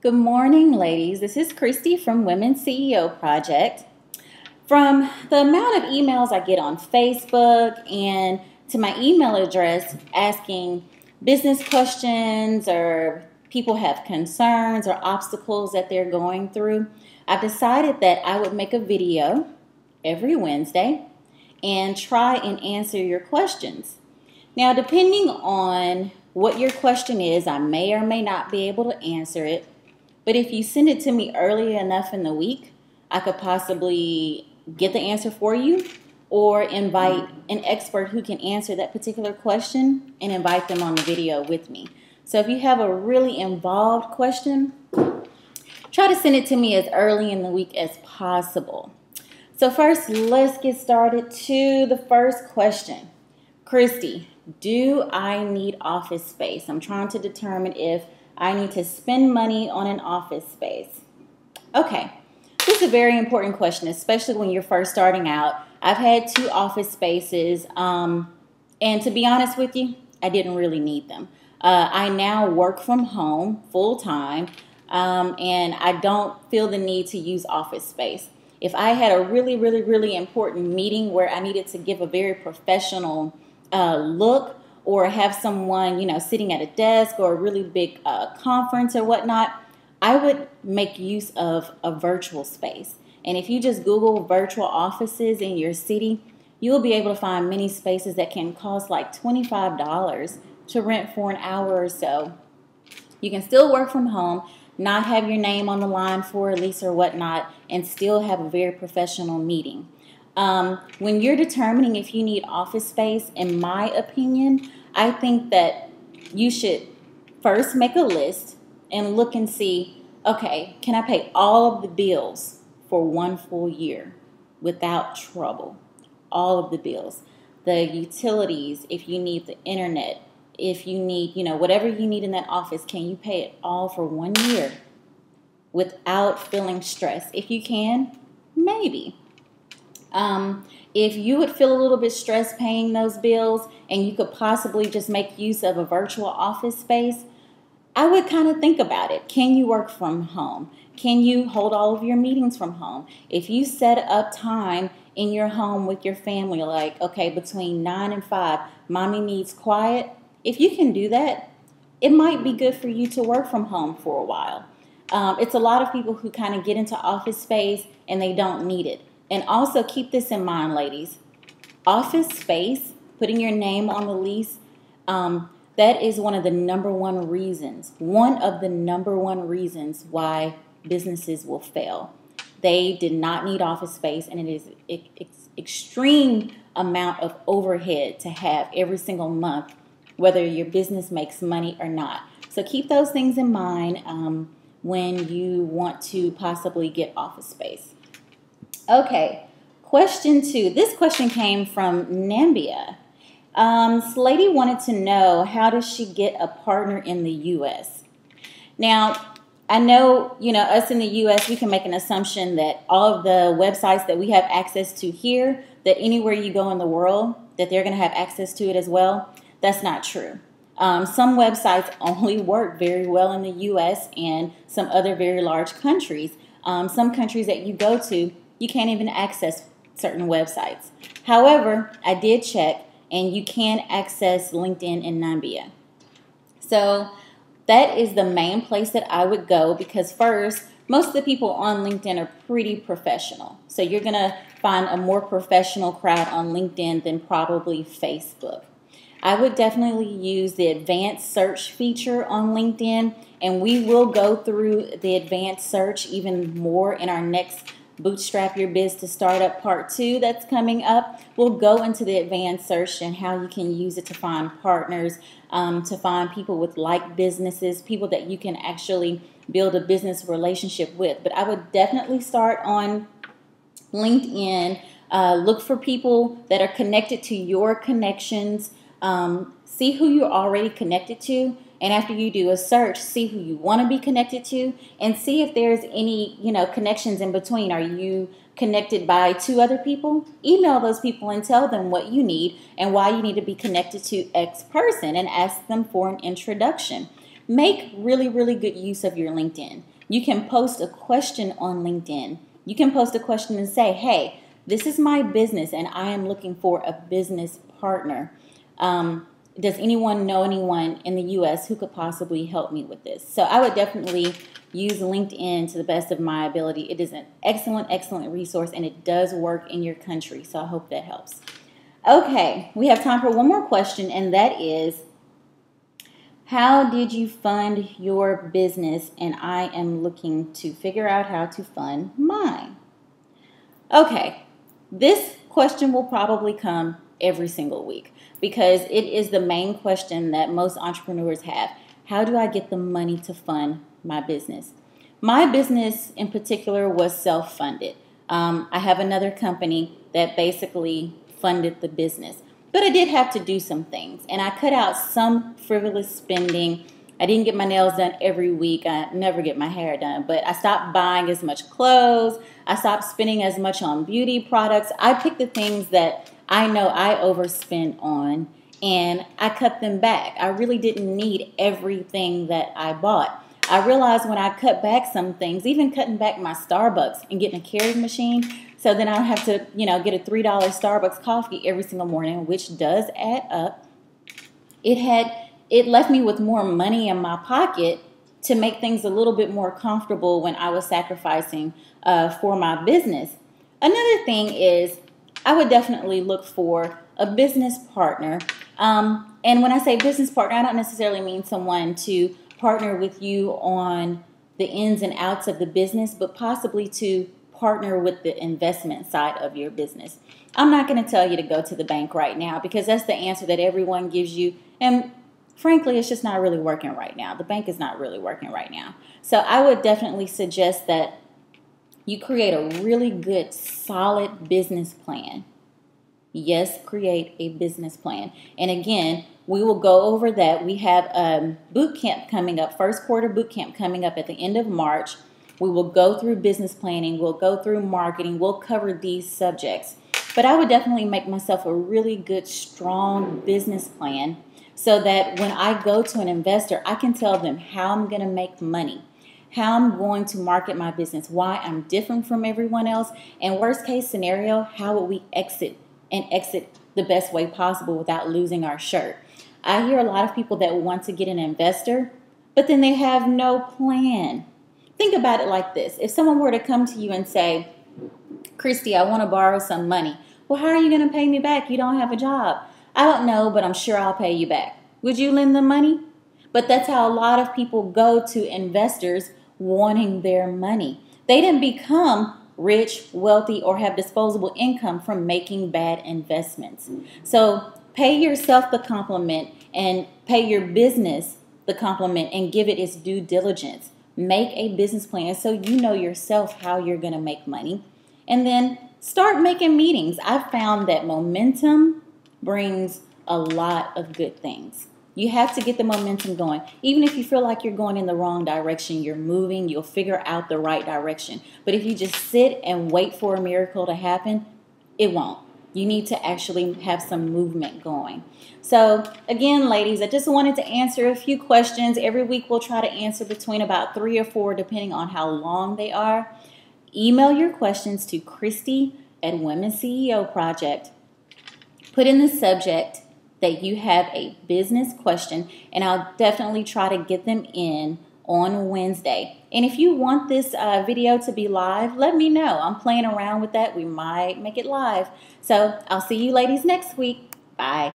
Good morning, ladies. This is Christy from Women's CEO Project. From the amount of emails I get on Facebook and to my email address asking business questions or people have concerns or obstacles that they're going through, I've decided that I would make a video every Wednesday and try and answer your questions. Now, depending on what your question is, I may or may not be able to answer it. But if you send it to me early enough in the week, I could possibly get the answer for you or invite an expert who can answer that particular question and invite them on the video with me. So if you have a really involved question, try to send it to me as early in the week as possible. So first, let's get started to the first question. Christy, do I need office space? I'm trying to determine if I need to spend money on an office space. Okay, this is a very important question, especially when you're first starting out. I've had 2 office spaces, and to be honest with you, I didn't really need them. I now work from home full time, and I don't feel the need to use office space. If I had a really important meeting where I needed to give a very professional look, or have someone, sitting at a desk or a really big conference or whatnot, I would make use of a virtual space. And if you just Google virtual offices in your city, you'll be able to find many spaces that can cost like $25 to rent for an hour or so. You can still work from home, not have your name on the line for a lease or whatnot, and still have a very professional meeting. When you're determining if you need office space, in my opinion, I think that you should first make a list and look and see, okay, can I pay all of the bills for 1 full year without trouble? All of the bills, the utilities, if you need the internet, if you need, whatever you need in that office, can you pay it all for 1 year without feeling stressed? If you can, maybe. If you would feel a little bit stressed paying those bills and you could possibly just make use of a virtual office space, I would kind of think about it. Can you work from home? Can you hold all of your meetings from home? If you set up time in your home with your family, like, okay, between 9 and 5, mommy needs quiet. If you can do that, it might be good for you to work from home for a while. It's a lot of people who kind of get into office space and they don't need it. And also keep this in mind, ladies. Office space, putting your name on the lease, that is one of the number one reasons why businesses will fail. They did not need office space, and it is extreme amount of overhead to have every single month, whether your business makes money or not. So keep those things in mind when you want to possibly get office space. Okay, question 2. This question came from Nambia. This lady wanted to know, how does she get a partner in the U.S.? Now, I know, us in the U.S., we can make an assumption that all of the websites that we have access to here, that anywhere you go in the world, that they're going to have access to it as well. That's not true. Some websites only work very well in the U.S. and some other very large countries. Some countries that you go to, you can't even access certain websites. However, I did check, and you can access LinkedIn in Nambia. So that is the main place that I would go, because first, most of the people on LinkedIn are pretty professional. So you're going to find a more professional crowd on LinkedIn than probably Facebook. I would definitely use the advanced search feature on LinkedIn, and we will go through the advanced search even more in our next Bootstrap Your Biz to Startup Part 2 that's coming up. We'll go into the advanced search and how you can use it to find partners, to find people with like businesses, people that you can actually build a business relationship with. But I would definitely start on LinkedIn. Look for people that are connected to your connections. See who you're already connected to. And after you do a search, see who you want to be connected to and see if there's any, connections in between. Are you connected by 2 other people? Email those people and tell them what you need and why you need to be connected to X person and ask them for an introduction. Make really good use of your LinkedIn. You can post a question on LinkedIn. You can post a question and say, hey, this is my business and I am looking for a business partner. Does anyone know anyone in the U.S. who could possibly help me with this? So I would definitely use LinkedIn to the best of my ability. It is an excellent, excellent resource, and it does work in your country. So I hope that helps. Okay, we have time for one more question, and that is, how did you fund your business? And I am looking to figure out how to fund mine. Okay, this question will probably come every single week because it is the main question that most entrepreneurs have. How do I get the money to fund my business? My business in particular was self-funded. I have another company that basically funded the business, but I did have to do some things, and I cut out some frivolous spending. I didn't get my nails done every week. I never get my hair done, but I stopped buying as much clothes. I stopped spending as much on beauty products. I picked the things that I know I overspend on, and I cut them back. I really didn't need everything that I bought. I realized when I cut back some things, even cutting back my Starbucks and getting a Keurig machine, so then I don't have to, get a $3 Starbucks coffee every single morning, which does add up. It left me with more money in my pocket to make things a little bit more comfortable when I was sacrificing for my business. Another thing is I would definitely look for a business partner. And when I say business partner, I don't necessarily mean someone to partner with you on the ins and outs of the business, but possibly to partner with the investment side of your business. I'm not going to tell you to go to the bank right now because that's the answer that everyone gives you. And frankly, it's just not really working right now. The bank is not really working right now. So I would definitely suggest that you create a really good, solid business plan. Yes, create a business plan. And again, we will go over that. We have boot camp coming up, first quarter boot camp coming up at the end of March. We will go through business planning. We'll go through marketing. We'll cover these subjects. But I would definitely make myself a really good, strong business plan so that when I go to an investor, I can tell them how I'm going to make money, how I'm going to market my business, why I'm different from everyone else, and worst case scenario, how would we exit the best way possible without losing our shirt. I hear a lot of people that want to get an investor, but then they have no plan. Think about it like this. If someone were to come to you and say, Christy, I want to borrow some money. Well, how are you going to pay me back? You don't have a job. I don't know, but I'm sure I'll pay you back. Would you lend them money? But that's how a lot of people go to investors wanting their money. They didn't become rich, wealthy, or have disposable income from making bad investments. So pay yourself the compliment and pay your business the compliment and give it its due diligence. Make a business plan so you know yourself how you're going to make money. And then start making meetings. I've found that momentum brings a lot of good things. You have to get the momentum going. Even if you feel like you're going in the wrong direction, you're moving, you'll figure out the right direction. But if you just sit and wait for a miracle to happen, it won't. You need to actually have some movement going. So again, ladies, I just wanted to answer a few questions. Every week we'll try to answer between about 3 or 4, depending on how long they are. Email your questions to Christy at Women's CEO Project. Put in the subject that you have a business question, and I'll definitely try to get them in on Wednesday. And if you want this video to be live, let me know. I'm playing around with that. We might make it live. So I'll see you ladies next week. Bye.